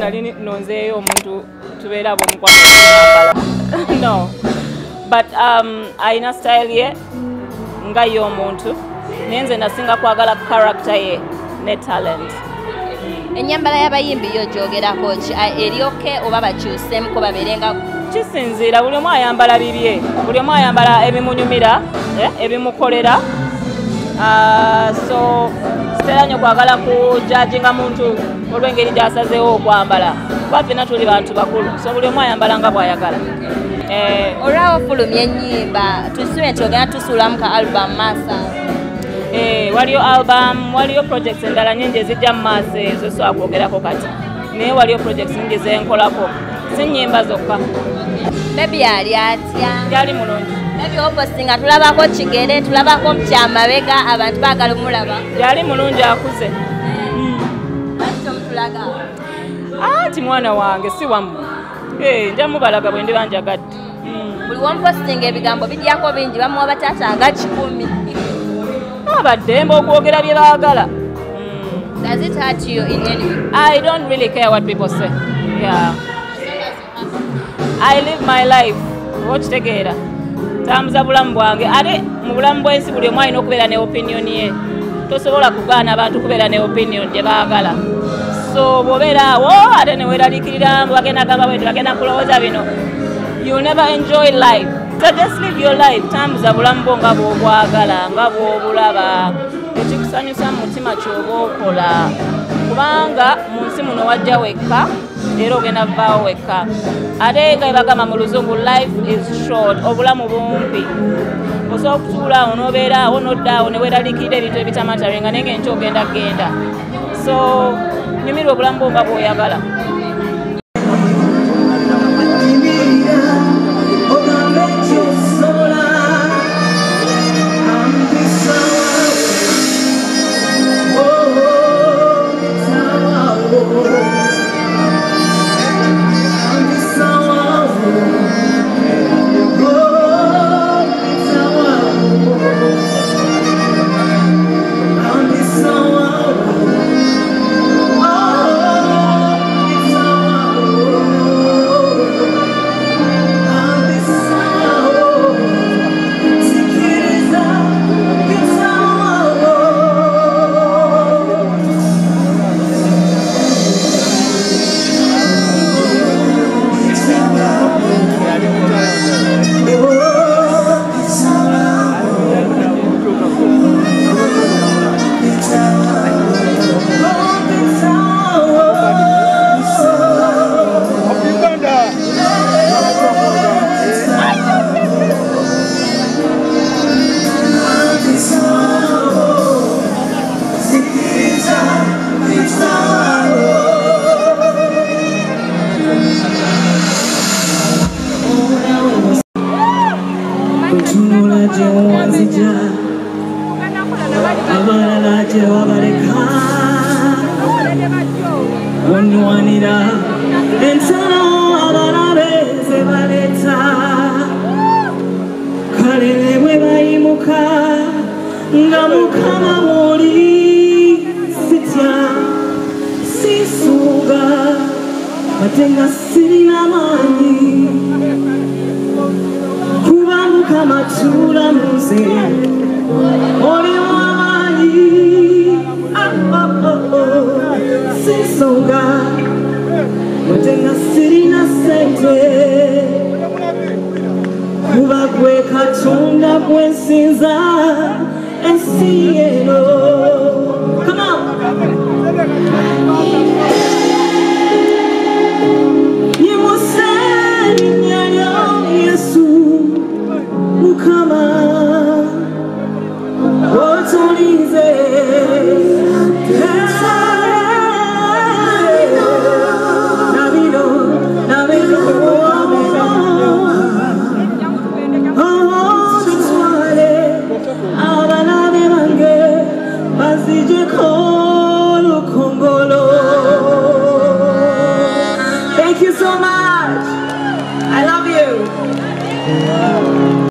nali nonzeeyo omuntu tubeera b'omukwano gw'ambala. No. But ayina style ye nga ye omuntu. Naye nze nasinga kwagala character ye ne talent. Ennyambala y'abayimbi yo gyogerako ki? Eryoke oba bakyusemu ko babeerenga? Kisinziira, buli omu ayambala bibye. Buli omu ayambala ebimunyumira, ebimukolera. So sitera nnyo kwagala kujajinga muntu olw'engeri gy'asazeewo okwambala. Kuba ffenna tuli bantu bakulu, so buli omu ayambala nga bw'ayagala. Olwawo fulumya ennyimba, tusibe nti ogenda tusuulamu ka album masa. Waliyo album, waliyo projects endala nnyingi ezijja mu maaso ezo so akwogerako kati. Naye waliyo projects nnyingi ze nkolako. Si nnyimba zokka. Baby yali atya? Yali mulungi. Baby opostinga tulabako kigere, tulabako mukyamabega, abantu baagala omulaba. Yali mulungi akuze. Lwaki omutulaga? Anti mwana wange si wammwe. Nja mubalaga bwe ndiba njagadde. Buli womupostinga ebigambo bidyako bingi bamuwa bataata nga 10. Abaddembe okwogera bye baagala. Does it hurt you in any way? I don't really care what people say. Yeah. I live my life. Okitegeera. Tambuza bulamu bwange. Ate mu bulamu bw'ensi buli omu alina okubeera ne opinion ye. Tosobola kugaana abantu kubeera ne opinion gye baagala. So bw'obeera awo ate ne weeraliikirira bagenda gamba bwe bagenda kulowooza bino. You never enjoy life. So just live your life. Tambuza bulamu bwo nga bw'obwagala, nga bw'obulaba. Ekikusanyusa mu mutima ky'oba okola. Kubanga mu nsi muno wajja wekka era ogenda vaawo wekka. Ate nga bagamba mu luzungu life is short, obulamu bumpi. Osobola okutuula awo n'obeera awo n'odda awo ne weeraliikirira ebintu ebitamatarenga naye ng'enkya ogenda genda. So nyumirwa obulamu bwo nga bw'oyagala. Abana be bange bazije